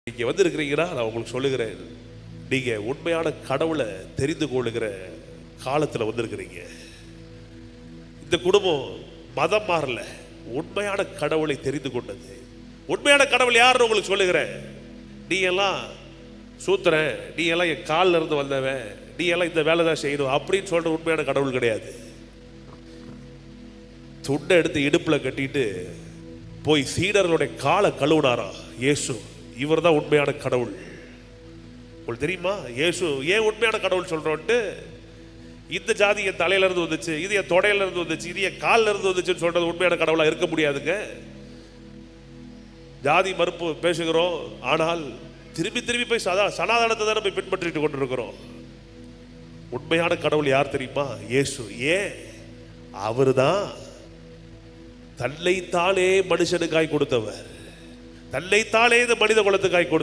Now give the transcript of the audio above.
இங்கே வந்திருக்கிறீங்கன்னா நான் உங்களுக்கு சொல்லுகிறேன், நீங்கள் உண்மையான கடவுளை தெரிந்து கொள்ளுகிற காலத்தில் வந்திருக்கிறீங்க. இந்த குடும்பம் மதம் மாறல, உண்மையான கடவுளை தெரிந்து கொண்டது. உண்மையான கடவுள் யாருன்னு உங்களுக்கு சொல்லுகிறேன். நீ எல்லாம் சூத்திரன், நீ எல்லாம் என் காலில் இருந்து வந்தவன், நீ எல்லாம் இந்த வேலை தான் செய்யணும் அப்படின்னு சொல்கிற உண்மையான கடவுள் கிடையாது. துண்டை எடுத்து இடுப்பில் கட்டிட்டு போய் சீடர்களுடைய காலை கழுவுனாரா இயேசு. இவர் தான் உண்மையான கடவுள். உங்களுக்கு தெரியுமா இயேசு ஏன் உண்மையான கடவுள் சொல்றோன்ட்டு? இந்த ஜாதி என் தலையில இருந்து வந்துச்சு, இது என் தொடையில இருந்து வந்துச்சு, இது என் காலில் இருந்து வந்துச்சுன்னு சொல்றது உண்மையான கடவுளா இருக்க முடியாதுங்க. ஜாதி மறுப்பு பேசுகிறோம், ஆனால் திரும்பி திரும்பி போய் சனாதனத்தை தானே போய் பின்பற்றிட்டு கொண்டு இருக்கிறோம். உண்மையான கடவுள் யார் தெரியுமா? இயேசு. ஏன்? அவரு தான் தன்னைத்தானே மனுஷனுக்காய் கொடுத்தவர், தன்னைத்தானே இந்த மனித குலத்துக்காய் கொடுத்தவர்.